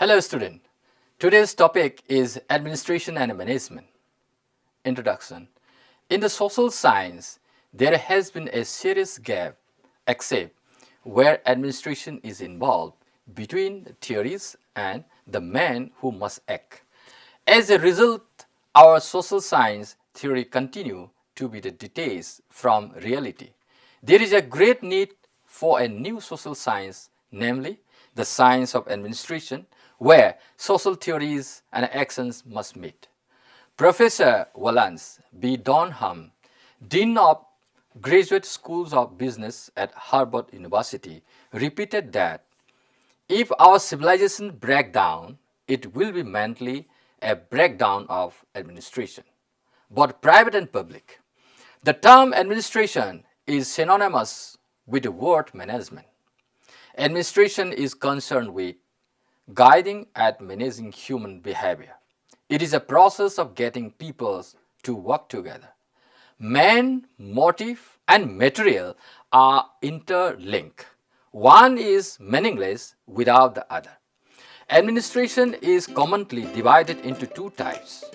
Hello student. Today's topic is administration and management. Introduction. In the social science, there has been a serious gap except where administration is involved between the theories and the man who must act. As a result, our social science theory continue to be the details from reality. There is a great need for a new social science, namely the science of administration, where social theories and actions must meet. Professor Wallace B. Donham, Dean of Graduate Schools of Business at Harvard University, repeated that if our civilization breaks down, it will be mentally a breakdown of administration, both private and public. The term administration is synonymous with the word management. Administration is concerned with guiding and managing human behavior. It is a process of getting people to work together. Man, motive, and material are interlinked. One is meaningless without the other. Administration is commonly divided into two types,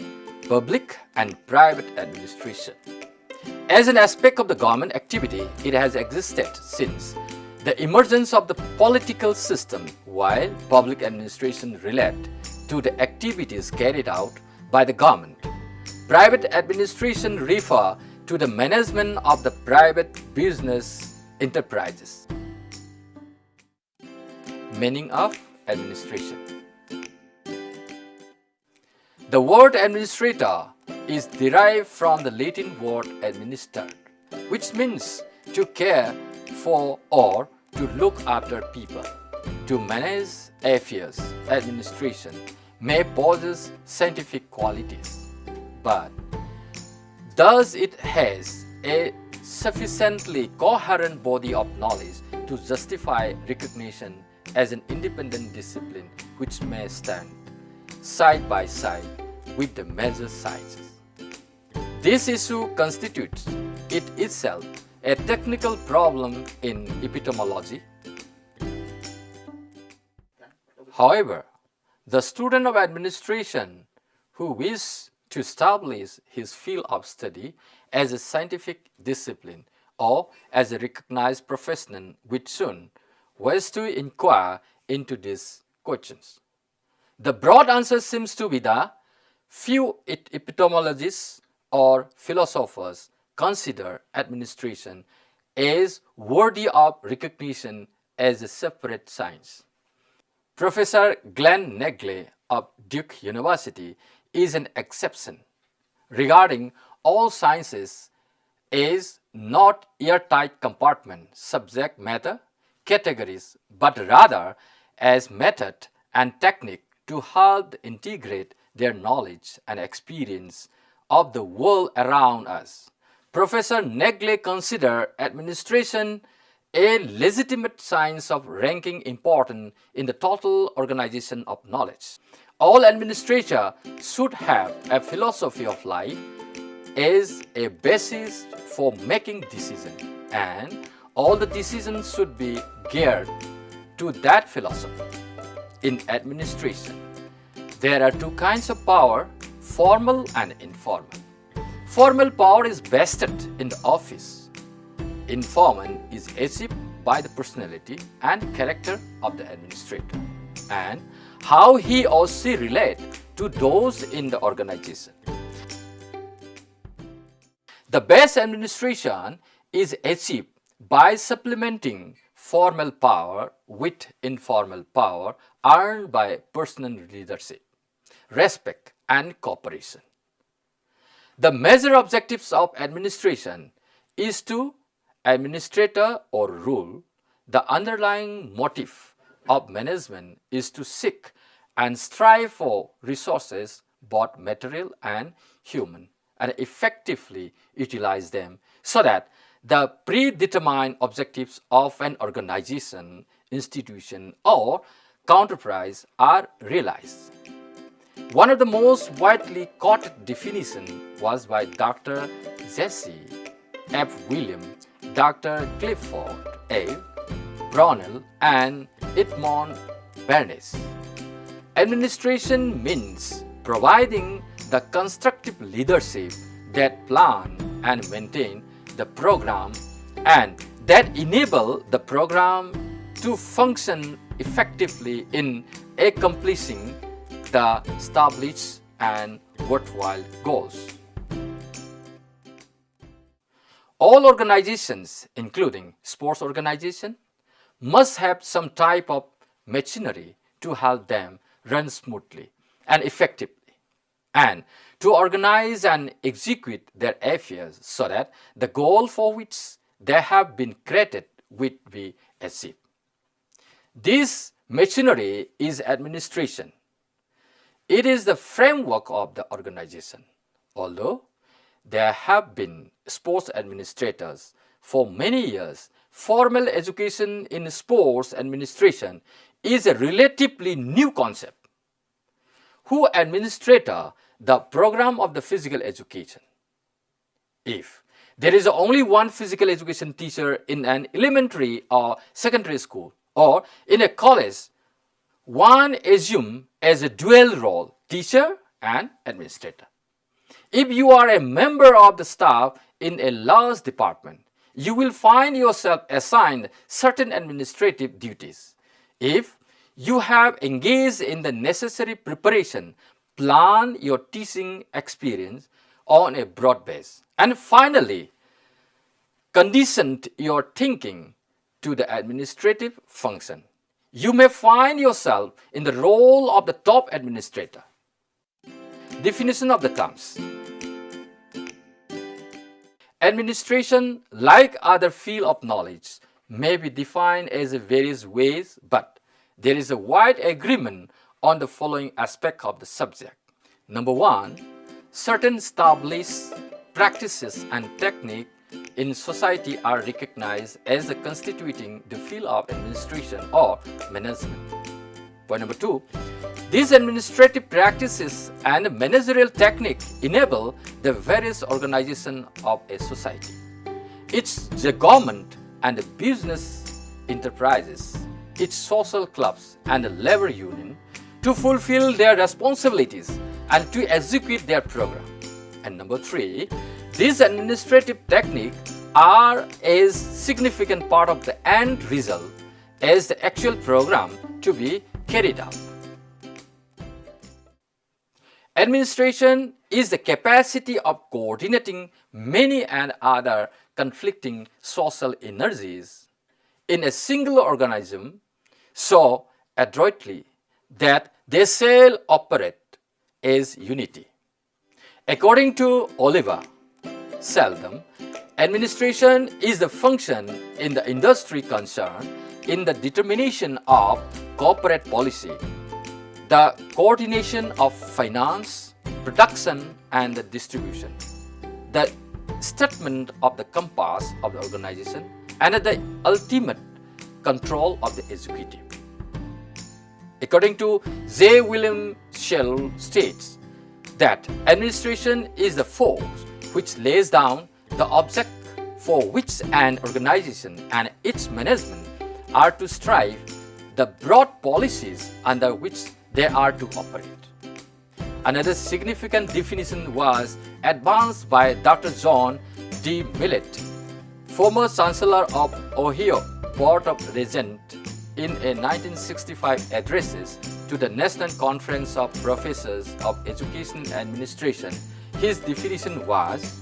public and private administration. As an aspect of the government activity, it has existed since the emergence of the political system, while public administration relates to the activities carried out by the government. Private administration refers to the management of the private business enterprises. Meaning of administration. The word administrator is derived from the Latin word administer, which means to care for or to look after people. To manage affairs, administration may possess scientific qualities, but does it has a sufficiently coherent body of knowledge to justify recognition as an independent discipline which may stand side by side with the major sciences? This issue constitutes it itself a technical problem in epistemology. However, the student of administration who wishes to establish his field of study as a scientific discipline or as a recognized profession would soon wish to inquire into these questions. The broad answer seems to be that few epistemologists or philosophers consider administration as worthy of recognition as a separate science. Professor Glenn Negley of Duke University is an exception, regarding all sciences as not airtight compartment, subject matter, categories, but rather as method and technique to help integrate their knowledge and experience of the world around us. Professor Negley considers administration a legitimate science of ranking important in the total organization of knowledge. All administrators should have a philosophy of life as a basis for making decisions, and all the decisions should be geared to that philosophy. In administration, there are two kinds of power, formal and informal. Formal power is vested in the office. Informal is achieved by the personality and character of the administrator and how he or she relates to those in the organization. The best administration is achieved by supplementing formal power with informal power earned by personal leadership, respect, and cooperation. The major objectives of administration is to administrator or rule. The underlying motive of management is to seek and strive for resources, both material and human, and effectively utilize them so that the predetermined objectives of an organization, institution, or enterprise are realized. One of the most widely quoted definitions was by Dr. Jesse F. Williams, Dr. Clifford A. Brownell, and Edmond Bernays. Administration means providing the constructive leadership that plan and maintain the program and that enable the program to function effectively in accomplishing the established and worthwhile goals. All organizations, including sports organizations, must have some type of machinery to help them run smoothly and effectively, and to organize and execute their affairs so that the goal for which they have been created will be achieved. This machinery is administration. It is the framework of the organization. Although there have been sports administrators for many years, formal education in sports administration is a relatively new concept. Who administrator the program of the physical education? If there is only one physical education teacher in an elementary or secondary school or in a college, one assumes as a dual role, teacher and administrator. If you are a member of the staff in a large department, you will find yourself assigned certain administrative duties. If you have engaged in the necessary preparation, plan your teaching experience on a broad base, and finally, conditioned your thinking to the administrative function, you may find yourself in the role of the top administrator. Definition of the terms. Administration, like other fields of knowledge, may be defined as various ways, but there is a wide agreement on the following aspect of the subject. Number one, certain established practices and techniques in society are recognized as constituting the field of administration or management. Point number two, these administrative practices and managerial techniques enable the various organization of a society. It's the government and the business enterprises, its social clubs and the labor union to fulfill their responsibilities and to execute their program. And number three, these administrative techniques are a significant part of the end result as the actual program to be carried out. Administration is the capacity of coordinating many and other conflicting social energies in a single organism so adroitly that they shall operate as unity. According to Oliver Seldom, administration is the function in the industry concerned in the determination of corporate policy, the coordination of finance, production, and the distribution, the statement of the compass of the organization, and the ultimate control of the executive. According to J. William Shell states that administration is the force which lays down the object for which an organization and its management are to strive, the broad policies under which they are to operate. Another significant definition was advanced by Dr. John D. Millett, former Chancellor of Ohio Board of Regents, in a 1965 address to the National Conference of Professors of Education and Administration. His definition was,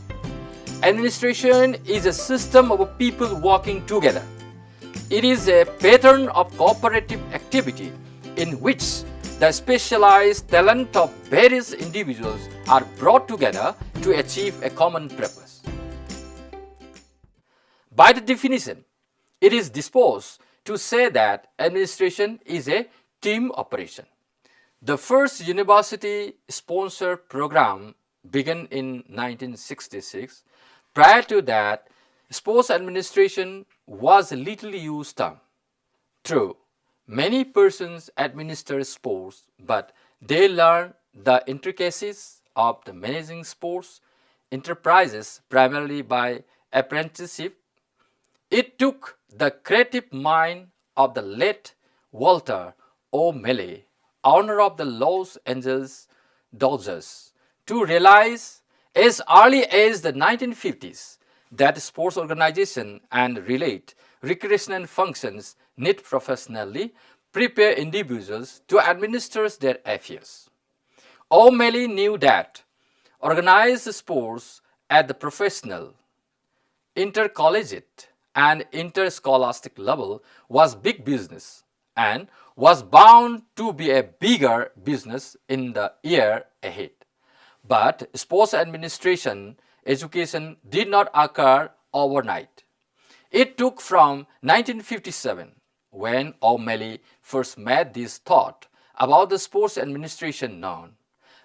administration is a system of people working together. It is a pattern of cooperative activity in which the specialized talent of various individuals are brought together to achieve a common purpose. By the definition, it is disposed to say that administration is a team operation. The first university-sponsored program began in 1966. Prior to that, sports administration was a little used term. True, many persons administer sports, but they learn the intricacies of the managing sports enterprises primarily by apprenticeship. It took the creative mind of the late Walter O'Malley owner of the Los Angeles Dodgers, to realize as early as the 1950s that sports organization and relate recreational functions need professionally prepare individuals to administer their affairs. O'Malley knew that organized sports at the professional, intercollegiate, and interscholastic level was big business and was bound to be a bigger business in the year ahead. But sports administration education did not occur overnight. It took from 1957, when O'Malley first made this thought about the sports administration known,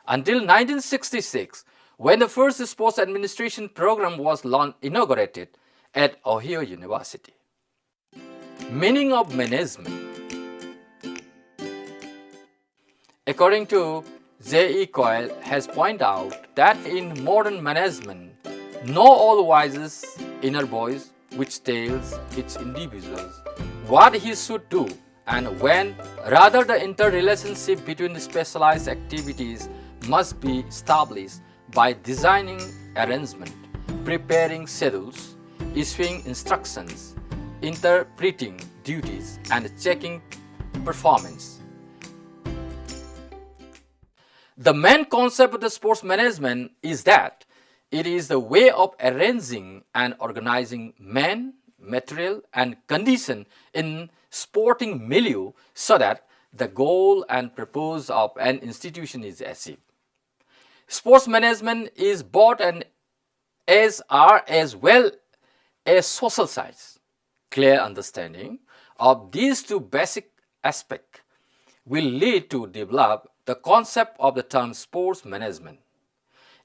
until 1966, when the first sports administration program was inaugurated at Ohio University. Meaning of management. According to J.E. Coyle has pointed out that in modern management, no all wises inner voice which tells its individuals what he should do and when, rather the interrelationship between the specialized activities must be established by designing arrangement, preparing schedules, issuing instructions, interpreting duties, and checking performance. The main concept of the sports management is that it is the way of arranging and organizing men, material, and condition in sporting milieu so that the goal and purpose of an institution is achieved. Sports management is both an art as well as social science. Clear understanding of these two basic aspects will lead to develop the concept of the term sports management.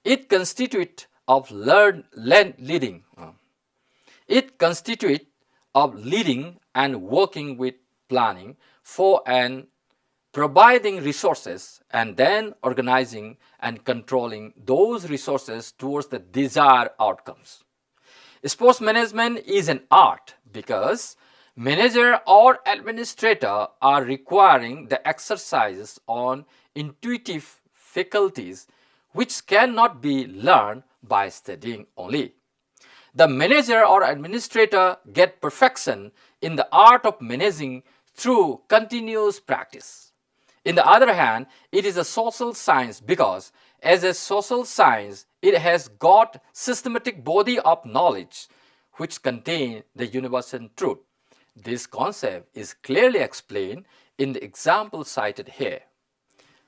It constitutes of leading and working with planning for and providing resources and then organizing and controlling those resources towards the desired outcomes. Sports management is an art because manager or administrator are requiring the exercises on intuitive faculties which cannot be learned by studying only. The manager or administrator get perfection in the art of managing through continuous practice. In the other hand, it is a social science because as a social science, it has got systematic body of knowledge which contain the universal truth. This concept is clearly explained in the example cited here.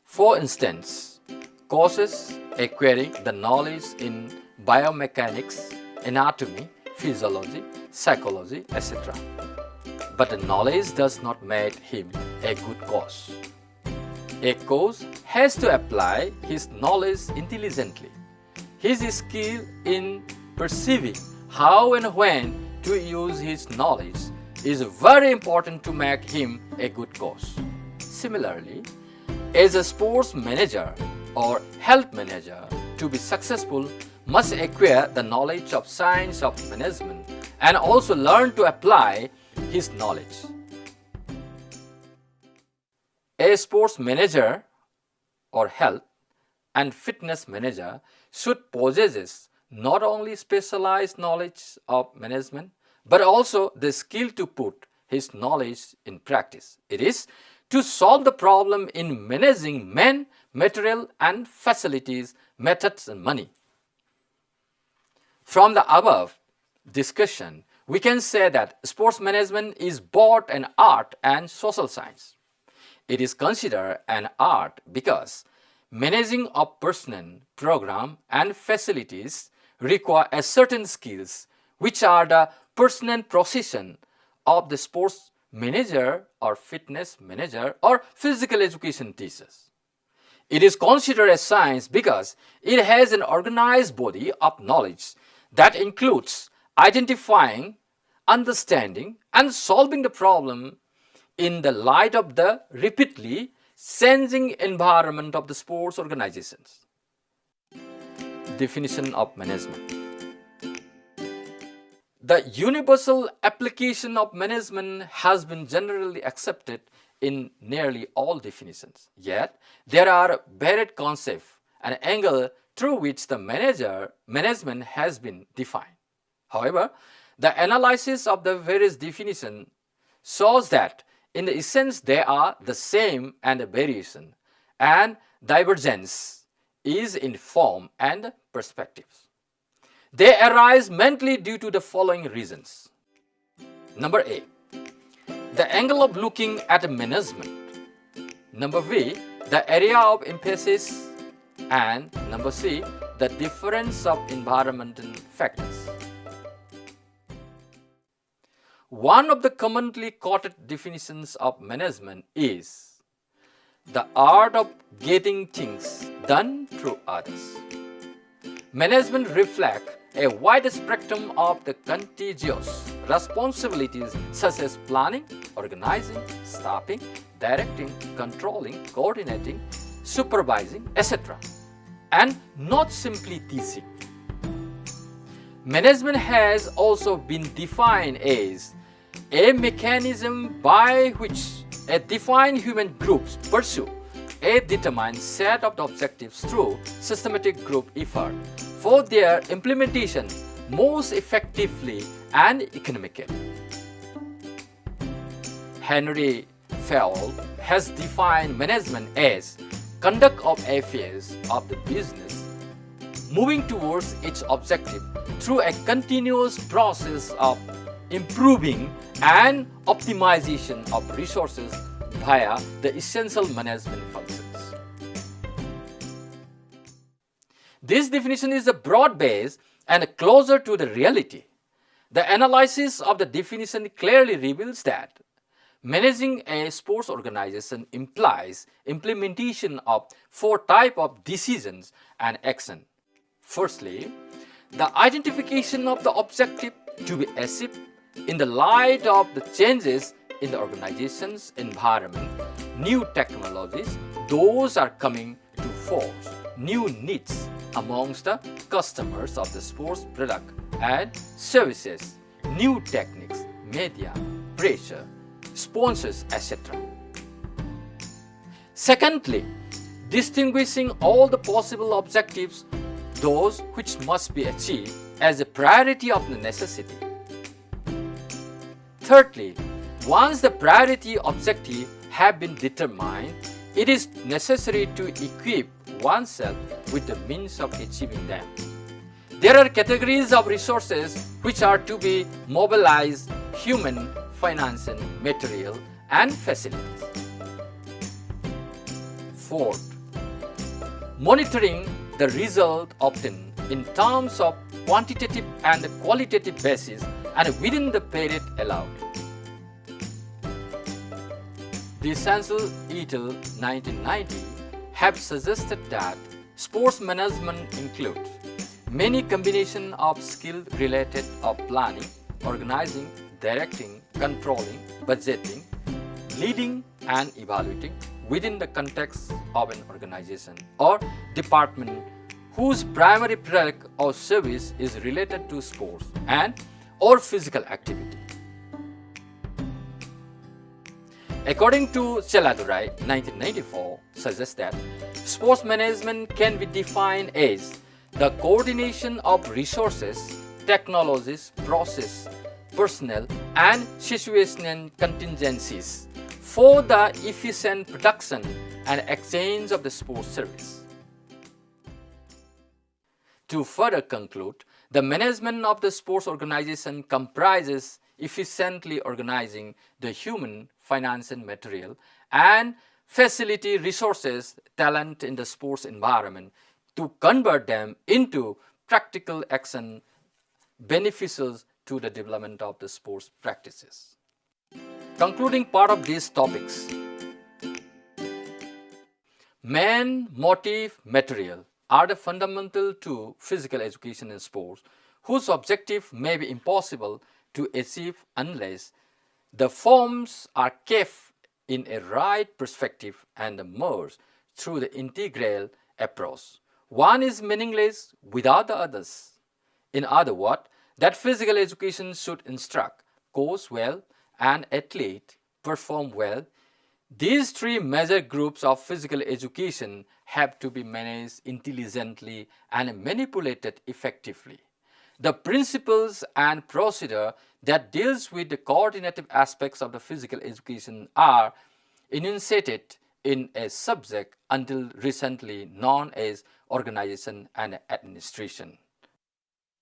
For instance, courses acquiring the knowledge in biomechanics, anatomy, physiology, psychology, etc. But the knowledge does not make him a good coach. A coach has to apply his knowledge intelligently. His skill in perceiving how and when to use his knowledge is very important to make him a good coach. Similarly, as a sports manager or health manager, to be successful must acquire the knowledge of science of management and also learn to apply his knowledge. A sports manager or health and fitness manager should possess not only specialized knowledge of management but also the skill to put his knowledge in practice. It is to solve the problem in managing men, material and facilities, methods and money. From the above discussion, we can say that sports management is both an art and social science. It is considered an art because managing a personnel, program and facilities require a certain skills which are the personal profession of the sports manager or fitness manager or physical education teachers. It is considered a science because it has an organized body of knowledge that includes identifying, understanding and solving the problem in the light of the rapidly changing environment of the sports organizations. Definition of management. The universal application of management has been generally accepted in nearly all definitions. Yet, there are varied concepts and angles through which the management has been defined. However, the analysis of the various definitions shows that in the essence they are the same, and the variation and divergence is in form and perspectives. They arise mainly due to the following reasons. Number A, the angle of looking at management. Number B, the area of emphasis. And number C, the difference of environmental factors. One of the commonly quoted definitions of management is the art of getting things done through others. Management reflects a wide spectrum of the contiguous responsibilities such as planning, organizing, staffing, directing, controlling, coordinating, supervising, etc., and not simply teaching. Management has also been defined as a mechanism by which a defined human groups pursue a determined set of objectives through systematic group effort for their implementation most effectively and economically. Henry Fayol has defined management as conduct of affairs of the business moving towards its objective through a continuous process of improving and optimization of resources via the essential management functions. This definition is a broad base and closer to the reality. The analysis of the definition clearly reveals that managing a sports organization implies implementation of 4 types of decisions and action. Firstly, the identification of the objective to be achieved in the light of the changes in the organization's environment, new technologies, those are coming to force, new needs amongst the customers of the sports product and services, new techniques, media, pressure, sponsors, etc. Secondly, distinguishing all the possible objectives, those which must be achieved as a priority of the necessity. Thirdly, once the priority objective have been determined, it is necessary to equip oneself with the means of achieving them. There are categories of resources which are to be mobilized: human, financial, material, and facilities. Fourth, monitoring the result obtained in terms of quantitative and qualitative basis and within the period allowed. The Essential Eatle 1990 have suggested that sports management includes many combinations of skill related of planning, organizing, directing, controlling, budgeting, leading, and evaluating within the context of an organization or department whose primary product or service is related to sports and or physical activity. According to Cheladurai 1994 suggests that sports management can be defined as the coordination of resources, technologies, process, personnel, and situational contingencies for the efficient production and exchange of the sports service. To further conclude, the management of the sports organization comprises efficiently organizing the human, financial, material, and facility resources, talent in the sports environment to convert them into practical action beneficial to the development of the sports practices. Concluding part of these topics: man, motive, material are the fundamental to physical education in sports, whose objective may be impossible to achieve unless the forms are kept in a right perspective and merged through the integral approach. One is meaningless without the others. In other words, that physical education should instruct, coach well, and athlete perform well. These three major groups of physical education have to be managed intelligently and manipulated effectively. The principles and procedure that deals with the coordinative aspects of the physical education are enunciated in a subject until recently known as organization and administration.